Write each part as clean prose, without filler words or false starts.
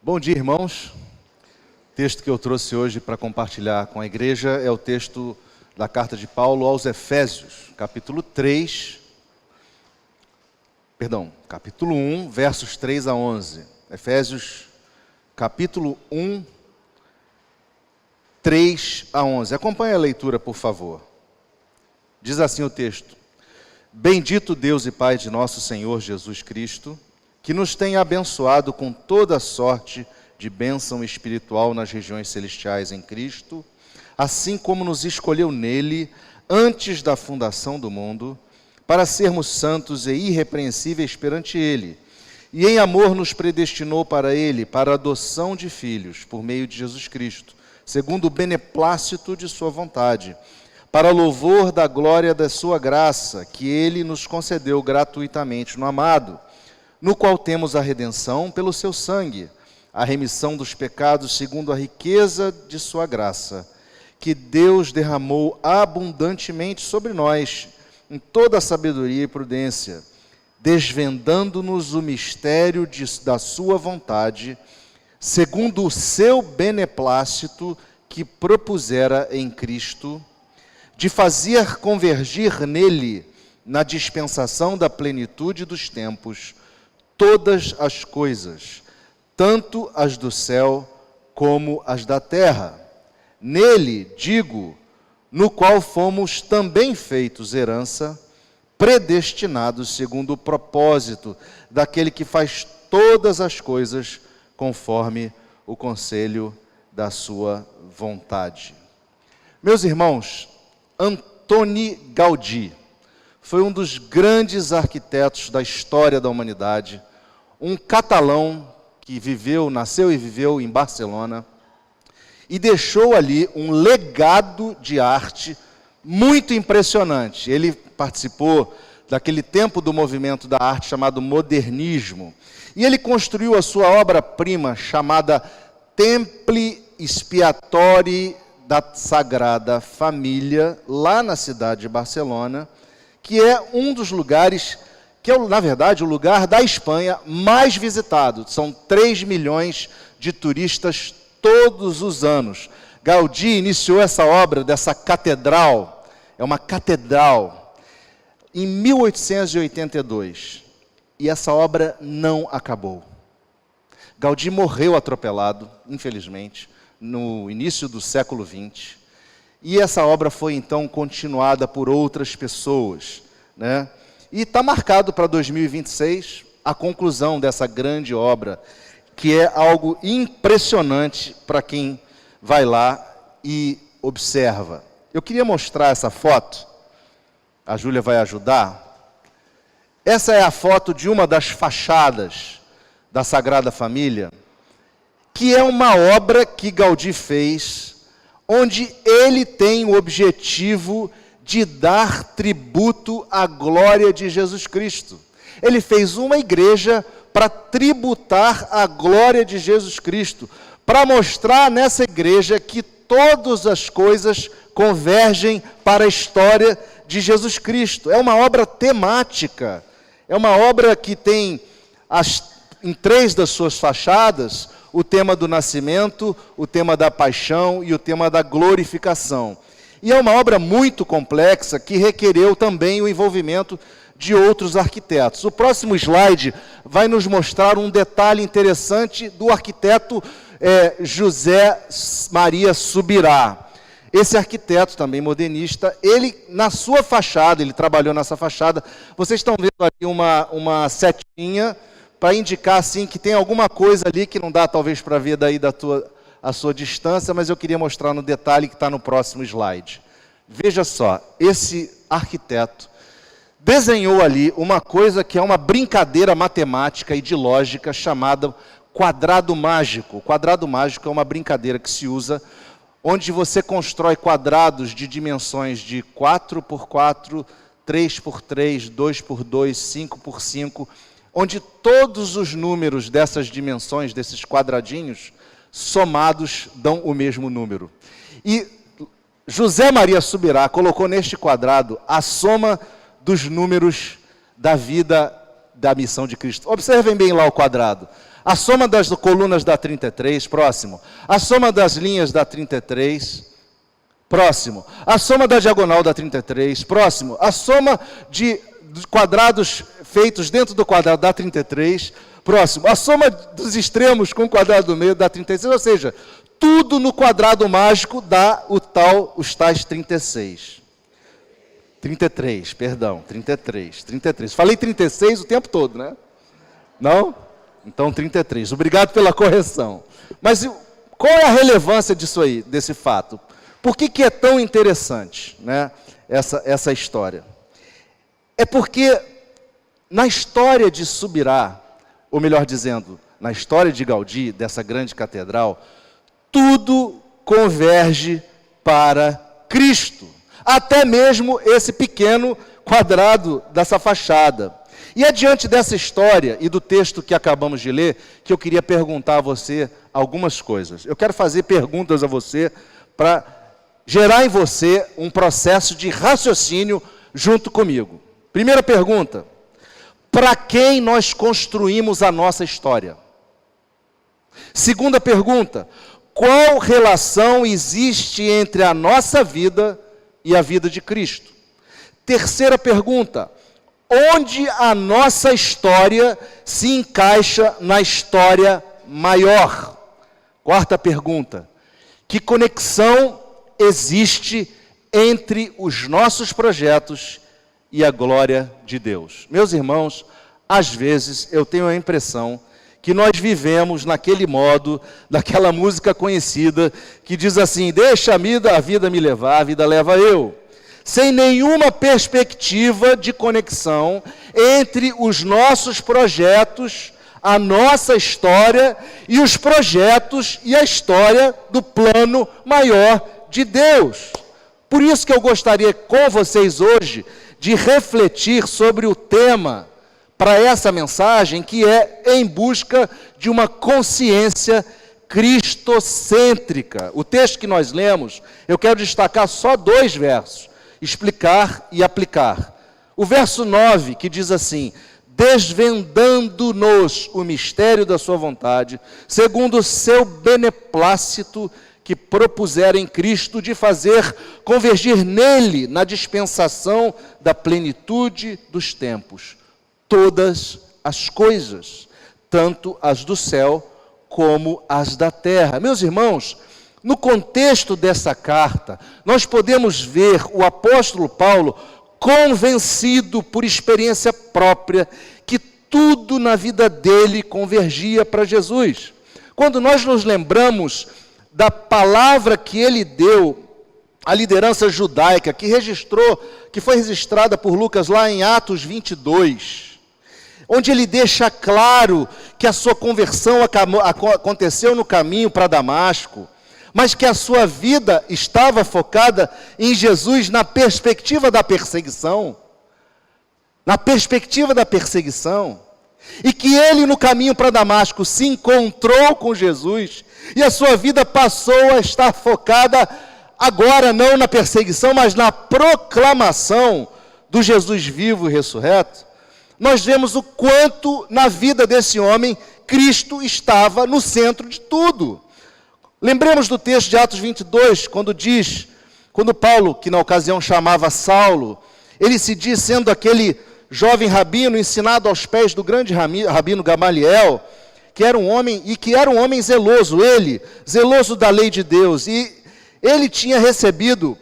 Bom dia, irmãos. O texto que eu trouxe hoje para compartilhar com a igreja é o texto da carta de Paulo aos Efésios, capítulo 1, versos 3 a 11. Efésios, capítulo 1, 3 a 11. Acompanhe a leitura, por favor. Diz assim o texto: Bendito Deus e Pai de nosso Senhor Jesus Cristo, que nos tem abençoado com toda sorte de bênção espiritual nas regiões celestiais em Cristo, assim como nos escolheu nele antes da fundação do mundo, para sermos santos e irrepreensíveis perante ele, e em amor nos predestinou para ele, para a adoção de filhos, por meio de Jesus Cristo, segundo o beneplácito de sua vontade, para louvor da glória da sua graça, que ele nos concedeu gratuitamente no amado, no qual temos a redenção pelo seu sangue, a remissão dos pecados segundo a riqueza de sua graça, que Deus derramou abundantemente sobre nós, em toda a sabedoria e prudência, desvendando-nos o mistério da sua vontade, segundo o seu beneplácito que propusera em Cristo, de fazer convergir nele, na dispensação da plenitude dos tempos, todas as coisas, tanto as do céu como as da terra. Nele, digo, no qual fomos também feitos herança, predestinados segundo o propósito daquele que faz todas as coisas conforme o conselho da sua vontade. Meus irmãos, Antoni Gaudí foi um dos grandes arquitetos da história da humanidade, um catalão que nasceu e viveu em Barcelona, e deixou ali um legado de arte muito impressionante. Ele participou daquele tempo do movimento da arte chamado modernismo, e ele construiu a sua obra-prima chamada Templi Expiatori da Sagrada Família, lá na cidade de Barcelona, que é um dos lugares, que é, na verdade, o lugar da Espanha mais visitado. São 3 milhões de turistas todos os anos. Gaudí iniciou essa obra dessa catedral, é uma catedral, em 1882. E essa obra não acabou. Gaudí morreu atropelado, infelizmente, no início do século XX. E essa obra foi, então, continuada por outras pessoas, né? E está marcado para 2026 a conclusão dessa grande obra, que é algo impressionante para quem vai lá e observa. Eu queria mostrar essa foto, a Júlia vai ajudar. Essa é a foto de uma das fachadas da Sagrada Família, que é uma obra que Gaudí fez, onde ele tem o objetivo de dar tributo à glória de Jesus Cristo. Ele fez uma igreja para tributar a glória de Jesus Cristo, para mostrar nessa igreja que todas as coisas convergem para a história de Jesus Cristo. É uma obra temática, é uma obra que tem em 3 das suas fachadas o tema do nascimento, o tema da paixão e o tema da glorificação. E é uma obra muito complexa que requereu também o envolvimento de outros arquitetos. O próximo slide vai nos mostrar um detalhe interessante do arquiteto José Maria Subirá. Esse arquiteto, também modernista, ele, na sua fachada, ele trabalhou nessa fachada, vocês estão vendo ali uma setinha para indicar assim, que tem alguma coisa ali que não dá talvez para ver daí a sua distância, mas eu queria mostrar no detalhe que está no próximo slide. Veja só, esse arquiteto desenhou ali uma coisa que é uma brincadeira matemática e de lógica chamada quadrado mágico. O quadrado mágico é uma brincadeira que se usa onde você constrói quadrados de dimensões de 4 por 4, 3 por 3, 2 por 2, 5 por 5, onde todos os números dessas dimensões, desses quadradinhos, somados dão o mesmo número. E José Maria Subirá colocou neste quadrado a soma dos números da vida da missão de Cristo. Observem bem lá o quadrado. A soma das colunas dá 33, próximo. A soma das linhas dá 33, próximo. A soma da diagonal dá 33, próximo. A soma de quadrados feitos dentro do quadrado dá 33, próximo. A soma dos extremos com o quadrado do meio dá 36, ou seja, tudo no quadrado mágico dá os tais 36. 33, perdão, 33. Falei 36 o tempo todo, né? Não? Então 33. Obrigado pela correção. Mas qual é a relevância disso aí, desse fato? Por que é tão interessante, né, essa história? É porque na história de Subirá, ou melhor dizendo, na história de Gaudí, dessa grande catedral, tudo converge para Cristo. Até mesmo esse pequeno quadrado dessa fachada. E é diante dessa história e do texto que acabamos de ler, que eu queria perguntar a você algumas coisas. Eu quero fazer perguntas a você para gerar em você um processo de raciocínio junto comigo. Primeira pergunta: para quem nós construímos a nossa história? Segunda pergunta: qual relação existe entre a nossa vida e a vida de Cristo? Terceira pergunta: onde a nossa história se encaixa na história maior? Quarta pergunta: que conexão existe entre os nossos projetos e a glória de Deus? Meus irmãos, às vezes eu tenho a impressão que nós vivemos naquele modo, daquela música conhecida, que diz assim: deixa a vida me levar, a vida leva eu. Sem nenhuma perspectiva de conexão entre os nossos projetos, a nossa história e os projetos e a história do plano maior de Deus. Por isso que eu gostaria com vocês hoje de refletir sobre o tema para essa mensagem, que é em busca de uma consciência cristocêntrica. O texto que nós lemos, eu quero destacar só 2 versos, explicar e aplicar. O verso 9, que diz assim: desvendando-nos o mistério da sua vontade, segundo o seu beneplácito que propusera em Cristo, de fazer convergir nele, na dispensação da plenitude dos tempos, todas as coisas, tanto as do céu como as da terra. Meus irmãos, no contexto dessa carta, nós podemos ver o apóstolo Paulo convencido por experiência própria que tudo na vida dele convergia para Jesus. Quando nós nos lembramos da palavra que ele deu à liderança judaica, que foi registrada por Lucas lá em Atos 22, onde ele deixa claro que a sua conversão aconteceu no caminho para Damasco, mas que a sua vida estava focada em Jesus na perspectiva da perseguição. E que ele no caminho para Damasco se encontrou com Jesus, e a sua vida passou a estar focada agora não na perseguição, mas na proclamação do Jesus vivo e ressurreto. Nós vemos o quanto na vida desse homem Cristo estava no centro de tudo. Lembremos do texto de Atos 22, quando Paulo, que na ocasião chamava Saulo, ele se diz sendo aquele jovem rabino ensinado aos pés do grande rabino Gamaliel, que era um homem zeloso, zeloso da lei de Deus, e ele tinha recebido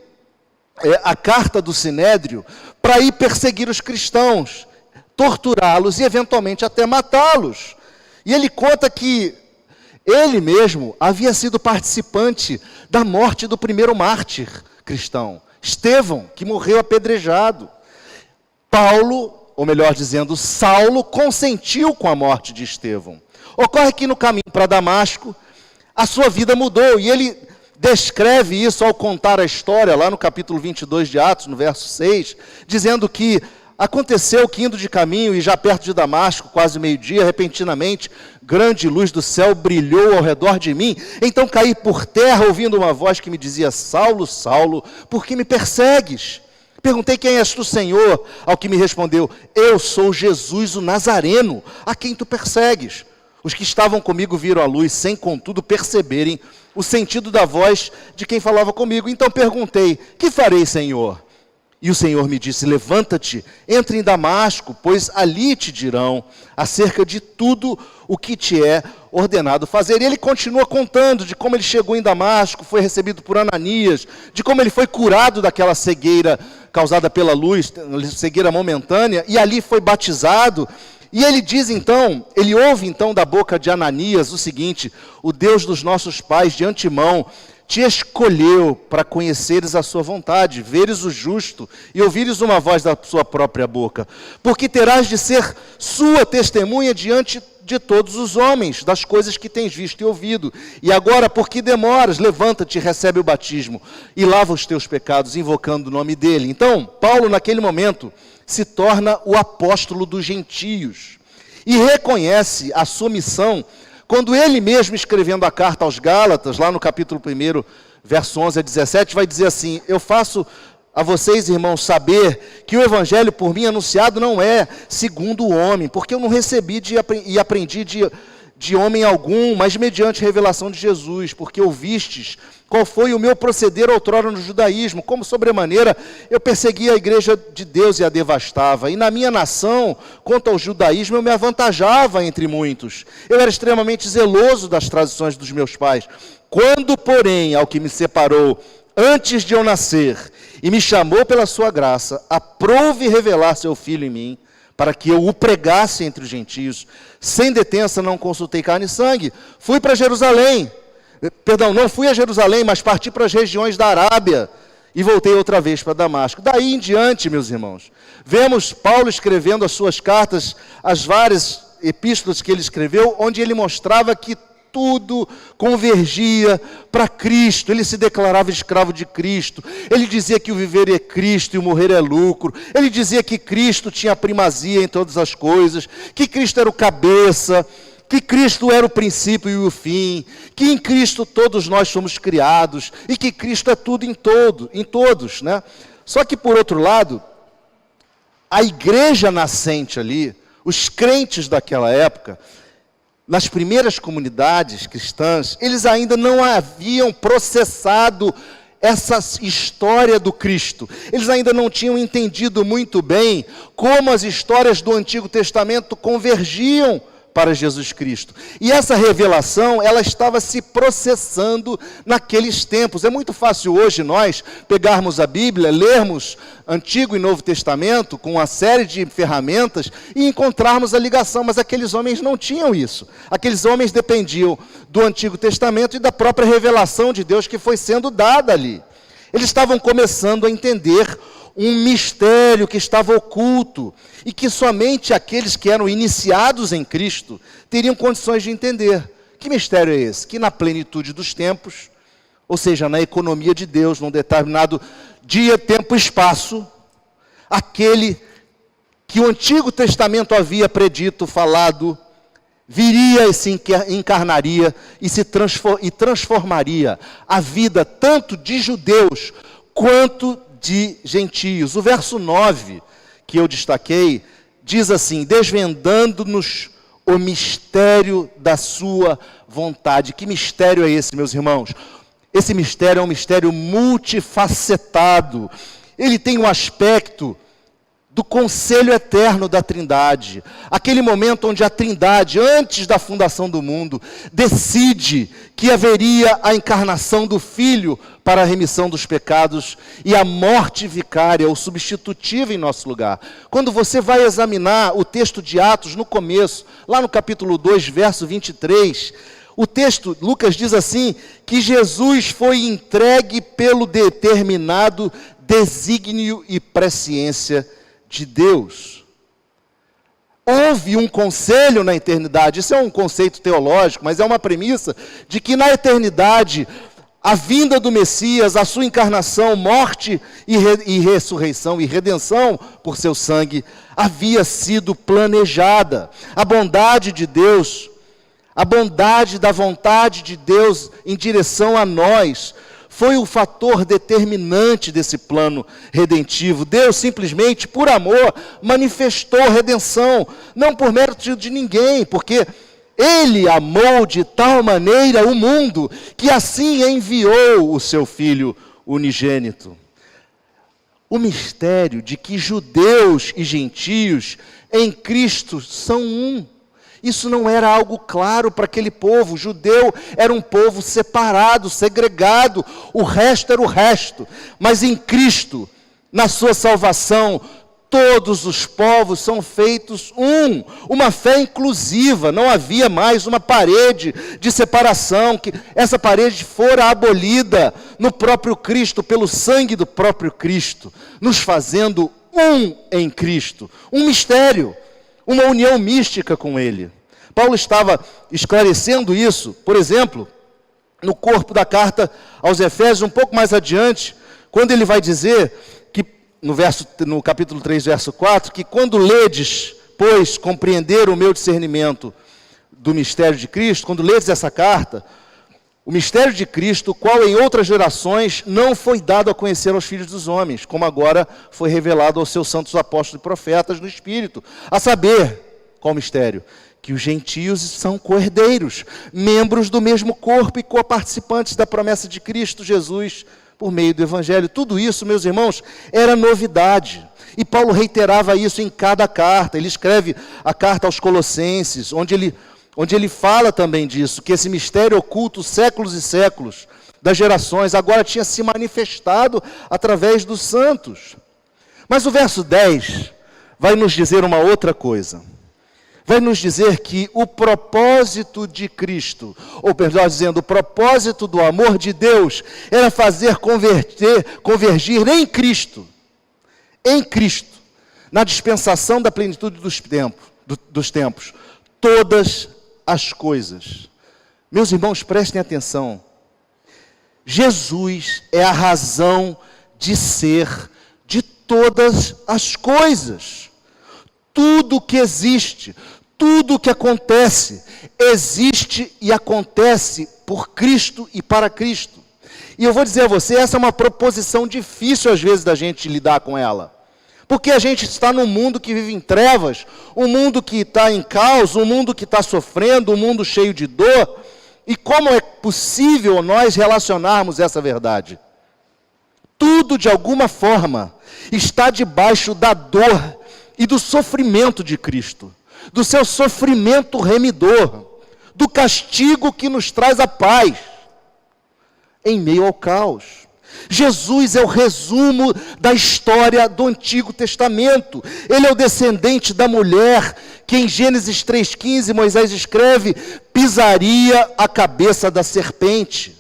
a carta do Sinédrio para ir perseguir os cristãos, torturá-los e eventualmente até matá-los. E ele conta que ele mesmo havia sido participante da morte do primeiro mártir cristão, Estevão, que morreu apedrejado. Paulo, ou melhor dizendo, Saulo, consentiu com a morte de Estevão. Ocorre que no caminho para Damasco, a sua vida mudou, e ele descreve isso ao contar a história, lá no capítulo 22 de Atos, no verso 6, dizendo que aconteceu que indo de caminho, e já perto de Damasco, quase meio-dia, repentinamente, grande luz do céu brilhou ao redor de mim. Então caí por terra, ouvindo uma voz que me dizia: Saulo, Saulo, por que me persegues? Perguntei: quem és tu, Senhor? Ao que me respondeu: eu sou Jesus o Nazareno, a quem tu persegues. Os que estavam comigo viram a luz, sem contudo perceberem o sentido da voz de quem falava comigo. Então perguntei: que farei, Senhor? E o Senhor me disse: levanta-te, entre em Damasco, pois ali te dirão acerca de tudo o que te é ordenado fazer. E ele continua contando de como ele chegou em Damasco, foi recebido por Ananias, de como ele foi curado daquela cegueira causada pela luz, cegueira momentânea, e ali foi batizado. E ele diz então, ele ouve então da boca de Ananias o seguinte: o Deus dos nossos pais de antemão te escolheu para conheceres a sua vontade, veres o justo e ouvires uma voz da sua própria boca, porque terás de ser sua testemunha diante de todos os homens, das coisas que tens visto e ouvido. E agora, por que demoras? Levanta-te, recebe o batismo e lava os teus pecados, invocando o nome dele. Então, Paulo, naquele momento, se torna o apóstolo dos gentios e reconhece a sua missão, quando ele mesmo, escrevendo a carta aos Gálatas, lá no capítulo 1, verso 11 a 17, vai dizer assim: eu faço a vocês, irmãos, saber que o evangelho por mim anunciado não é segundo o homem, porque eu não recebi e aprendi de homem algum, mas mediante revelação de Jesus, porque ouvistes qual foi o meu proceder outrora no judaísmo, como sobremaneira eu perseguia a igreja de Deus e a devastava, e na minha nação, quanto ao judaísmo, eu me avantajava entre muitos. Eu era extremamente zeloso das tradições dos meus pais. Quando, porém, ao que me separou antes de eu nascer, e me chamou pela sua graça, aprouve revelar seu Filho em mim, para que eu o pregasse entre os gentios, sem detença não consultei carne e sangue, fui para Jerusalém, não fui a Jerusalém, mas parti para as regiões da Arábia, e voltei outra vez para Damasco. Daí em diante, meus irmãos, vemos Paulo escrevendo as suas cartas, as várias epístolas que ele escreveu, onde ele mostrava que tudo convergia para Cristo. Ele se declarava escravo de Cristo, ele dizia que o viver é Cristo e o morrer é lucro, ele dizia que Cristo tinha primazia em todas as coisas, que Cristo era o cabeça, que Cristo era o princípio e o fim, que em Cristo todos nós somos criados, e que Cristo é tudo em todos, né? Só que, por outro lado, a igreja nascente ali, os crentes daquela época, nas primeiras comunidades cristãs, eles ainda não haviam processado essa história do Cristo. Eles ainda não tinham entendido muito bem como as histórias do Antigo Testamento convergiam para Jesus Cristo. E essa revelação, ela estava se processando naqueles tempos. É muito fácil hoje nós pegarmos a Bíblia, lermos Antigo e Novo Testamento, com uma série de ferramentas, e encontrarmos a ligação, mas aqueles homens não tinham isso. Aqueles homens dependiam do Antigo Testamento e da própria revelação de Deus que foi sendo dada ali. Eles estavam começando a entender um mistério que estava oculto e que somente aqueles que eram iniciados em Cristo teriam condições de entender. Que mistério é esse? Que na plenitude dos tempos, ou seja, na economia de Deus, num determinado dia, tempo e espaço, aquele que o Antigo Testamento havia predito, falado, viria e se encarnaria e transformaria a vida tanto de judeus quanto de gentios. O verso 9, que eu destaquei, diz assim: desvendando-nos o mistério da sua vontade. Que mistério é esse, meus irmãos? Esse mistério é um mistério multifacetado. Ele tem um aspecto do conselho eterno da Trindade, aquele momento onde a Trindade, antes da fundação do mundo, decide que haveria a encarnação do Filho para a remissão dos pecados e a morte vicária ou substitutiva em nosso lugar. Quando você vai examinar o texto de Atos no começo, lá no capítulo 2, verso 23, o texto, Lucas diz assim, que Jesus foi entregue pelo determinado desígnio e presciência de Deus. Houve um conselho na eternidade. Isso é um conceito teológico, mas é uma premissa de que na eternidade a vinda do Messias, a sua encarnação, morte e ressurreição e redenção por seu sangue havia sido planejada. A bondade de Deus, a bondade da vontade de Deus em direção a nós foi o fator determinante desse plano redentivo. Deus simplesmente, por amor, manifestou redenção, não por mérito de ninguém, porque Ele amou de tal maneira o mundo, que assim enviou o seu Filho unigênito. O mistério de que judeus e gentios em Cristo são um. Isso não era algo claro para aquele povo. O judeu era um povo separado, segregado. O resto era o resto. Mas em Cristo, na sua salvação, todos os povos são feitos um. Uma fé inclusiva. Não havia mais uma parede de separação. Que essa parede fora abolida no próprio Cristo, pelo sangue do próprio Cristo, nos fazendo um em Cristo. Um mistério. Uma união mística com Ele. Paulo estava esclarecendo isso, por exemplo, no corpo da carta aos Efésios, um pouco mais adiante, quando ele vai dizer, que no capítulo 3, verso 4, que quando ledes, pois, compreender o meu discernimento do mistério de Cristo, quando ledes essa carta, o mistério de Cristo, o qual em outras gerações não foi dado a conhecer aos filhos dos homens, como agora foi revelado aos seus santos apóstolos e profetas no Espírito, a saber, qual mistério? Que os gentios são co-herdeiros, membros do mesmo corpo e co-participantes da promessa de Cristo Jesus por meio do Evangelho. Tudo isso, meus irmãos, era novidade. E Paulo reiterava isso em cada carta. Ele escreve a carta aos Colossenses, onde ele fala também disso, que esse mistério oculto séculos e séculos das gerações agora tinha se manifestado através dos santos. Mas o verso 10 vai nos dizer uma outra coisa. Vai nos dizer que o propósito de Cristo, ou melhor dizendo, o propósito do amor de Deus, era fazer convergir em Cristo, na dispensação da plenitude dos tempos, todas as coisas. Meus irmãos, prestem atenção. Jesus é a razão de ser de todas as coisas. Tudo que existe, tudo que acontece, existe e acontece por Cristo e para Cristo. E eu vou dizer a você, essa é uma proposição difícil às vezes da gente lidar com ela. Porque a gente está num mundo que vive em trevas, um mundo que está em caos, um mundo que está sofrendo, um mundo cheio de dor. E como é possível nós relacionarmos essa verdade? Tudo, de alguma forma, está debaixo da dor e do sofrimento de Cristo, do seu sofrimento remidor, do castigo que nos traz a paz, em meio ao caos. Jesus é o resumo da história do Antigo Testamento. Ele é o descendente da mulher que em Gênesis 3,15 Moisés escreve, pisaria a cabeça da serpente.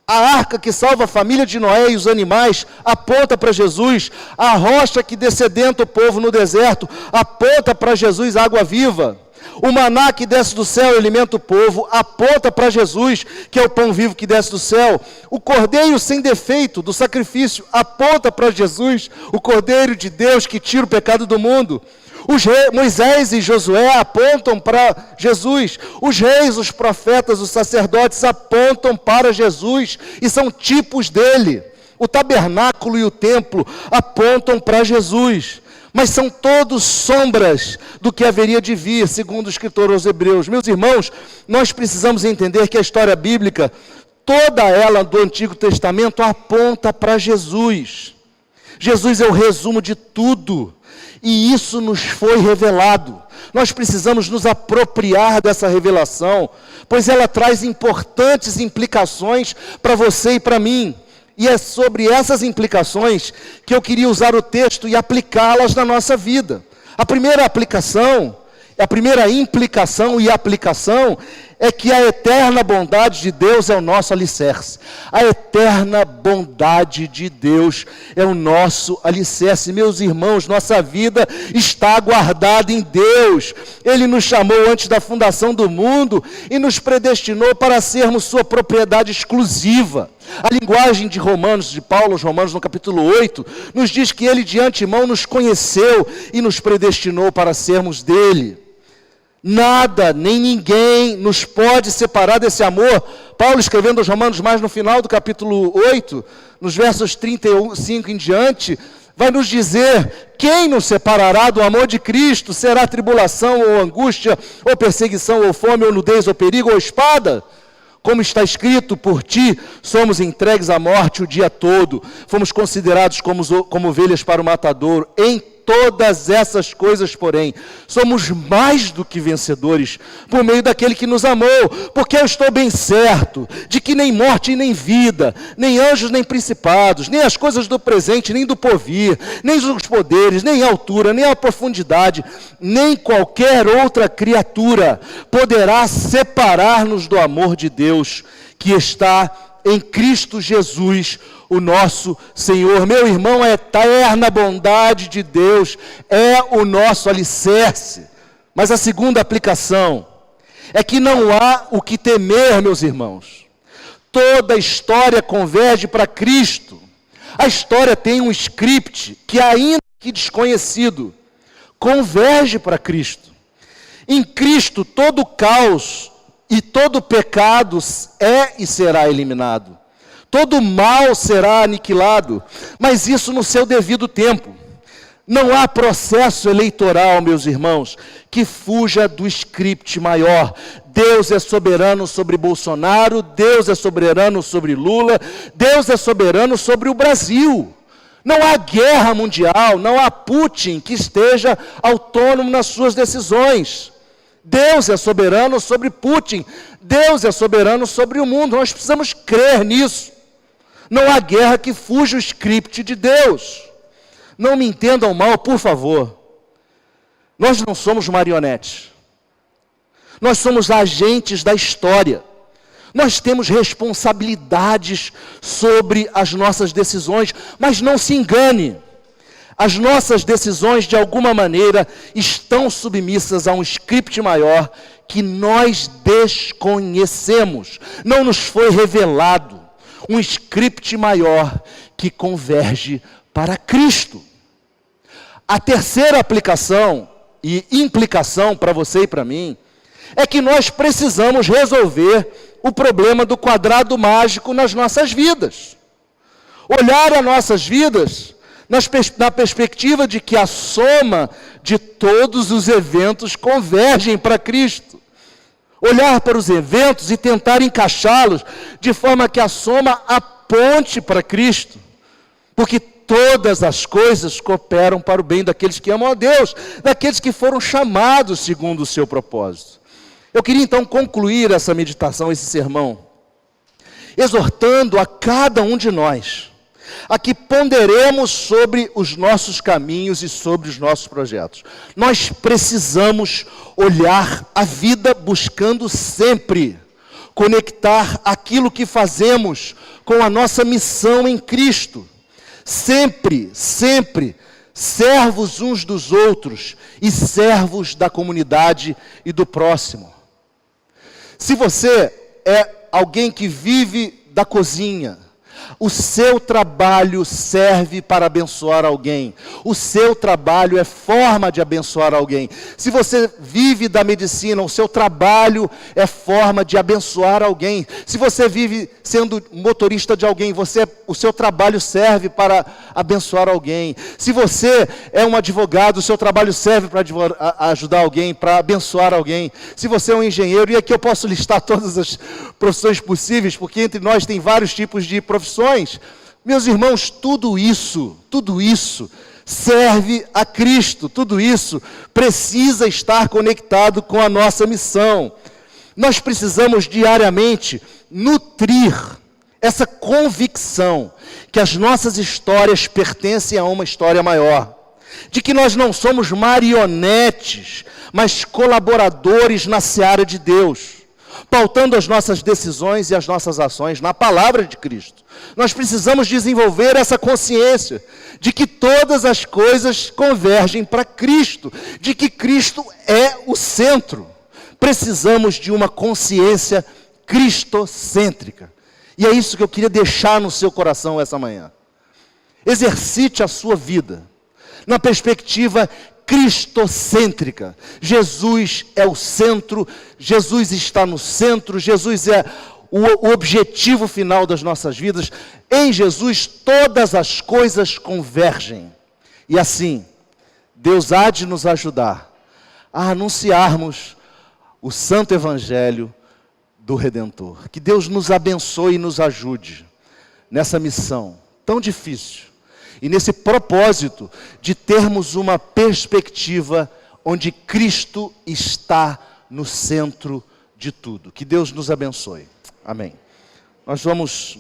A arca que salva a família de Noé e os animais aponta para Jesus. A rocha que dessedenta o povo no deserto aponta para Jesus, água viva. O maná que desce do céu e alimenta o povo aponta para Jesus, que é o pão vivo que desce do céu. O cordeiro sem defeito do sacrifício aponta para Jesus, o cordeiro de Deus que tira o pecado do mundo. Moisés e Josué apontam para Jesus. Os reis, os profetas, os sacerdotes apontam para Jesus e são tipos dele. O tabernáculo e o templo apontam para Jesus. Mas são todos sombras do que haveria de vir, segundo o escritor aos Hebreus. Meus irmãos, nós precisamos entender que a história bíblica, toda ela do Antigo Testamento, aponta para Jesus. Jesus é o resumo de tudo. E isso nos foi revelado. Nós precisamos nos apropriar dessa revelação, pois ela traz importantes implicações para você e para mim. E é sobre essas implicações que eu queria usar o texto e aplicá-las na nossa vida. A primeira implicação e aplicação é que a eterna bondade de Deus é o nosso alicerce. A eterna bondade de Deus é o nosso alicerce. Meus irmãos, nossa vida está guardada em Deus. Ele nos chamou antes da fundação do mundo e nos predestinou para sermos sua propriedade exclusiva. A linguagem de Paulo aos Romanos, no capítulo 8, nos diz que ele de antemão nos conheceu e nos predestinou para sermos dele. Nada, nem ninguém nos pode separar desse amor. Paulo, escrevendo aos Romanos, mais no final do capítulo 8, nos versos 35 em diante, vai nos dizer: quem nos separará do amor de Cristo? Será tribulação, ou angústia, ou perseguição, ou fome, ou nudez, ou perigo, ou espada? Como está escrito: por ti somos entregues à morte o dia todo, fomos considerados como ovelhas para o matadouro. Em todas essas coisas, porém, somos mais do que vencedores, por meio daquele que nos amou, porque eu estou bem certo de que nem morte nem vida, nem anjos nem principados, nem as coisas do presente, nem do porvir, nem os poderes, nem a altura, nem a profundidade, nem qualquer outra criatura poderá separar-nos do amor de Deus, que está em Cristo Jesus, o nosso Senhor. Meu irmão, a eterna bondade de Deus é o nosso alicerce. Mas a segunda aplicação é que não há o que temer, meus irmãos. Toda a história converge para Cristo. A história tem um script que, ainda que desconhecido, converge para Cristo. Em Cristo, todo caos e todo pecado é e será eliminado. Todo mal será aniquilado, mas isso no seu devido tempo. Não há processo eleitoral, meus irmãos, que fuja do script maior. Deus é soberano sobre Bolsonaro, Deus é soberano sobre Lula, Deus é soberano sobre o Brasil. Não há guerra mundial, não há Putin que esteja autônomo nas suas decisões. Deus é soberano sobre Putin, Deus é soberano sobre o mundo. Nós precisamos crer nisso. Não há guerra que fuja o script de Deus. Não me entendam mal, por favor. Nós não somos marionetes. Nós somos agentes da história. Nós temos responsabilidades sobre as nossas decisões, mas não se engane. As nossas decisões, de alguma maneira, estão submissas a um script maior que nós desconhecemos. Não nos foi revelado. Um script maior que converge para Cristo. A terceira aplicação e implicação para você e para mim é que nós precisamos resolver o problema do quadrado mágico nas nossas vidas. Olhar as nossas vidas na perspectiva de que a soma de todos os eventos convergem para Cristo. Olhar para os eventos e tentar encaixá-los de forma que a soma aponte para Cristo. Porque todas as coisas cooperam para o bem daqueles que amam a Deus, daqueles que foram chamados segundo o seu propósito. Eu queria então concluir essa meditação, esse sermão, exortando a cada um de nós a que ponderemos sobre os nossos caminhos e sobre os nossos projetos. Nós precisamos olhar a vida buscando sempre conectar aquilo que fazemos com a nossa missão em Cristo. Sempre, sempre, servos uns dos outros e servos da comunidade e do próximo. Se você é alguém que vive da cozinha, o seu trabalho serve para abençoar alguém. O seu trabalho é forma de abençoar alguém. Se você vive da medicina, o seu trabalho é forma de abençoar alguém. Se você vive sendo motorista de alguém, o seu trabalho serve para abençoar alguém. Se você é um advogado, o seu trabalho serve para ajudar alguém, para abençoar alguém. Se você é um engenheiro, e aqui eu posso listar todas as profissões possíveis, porque entre nós tem vários tipos de profissões. Meus irmãos, tudo isso serve a Cristo, tudo isso precisa estar conectado com a nossa missão. Nós precisamos diariamente nutrir essa convicção que as nossas histórias pertencem a uma história maior, de que nós não somos marionetes, mas colaboradores na seara de Deus, pautando as nossas decisões e as nossas ações na palavra de Cristo. Nós precisamos desenvolver essa consciência de que todas as coisas convergem para Cristo, de que Cristo é o centro. Precisamos de uma consciência cristocêntrica. E é isso que eu queria deixar no seu coração essa manhã. Exercite a sua vida na perspectiva cristocêntrica. Jesus é o centro, Jesus está no centro, Jesus é o objetivo final das nossas vidas. Em Jesus todas as coisas convergem. E assim, Deus há de nos ajudar a anunciarmos o santo evangelho do Redentor. Que Deus nos abençoe e nos ajude nessa missão tão difícil e nesse propósito de termos uma perspectiva onde Cristo está no centro de tudo. Que Deus nos abençoe. Amém. Nós vamos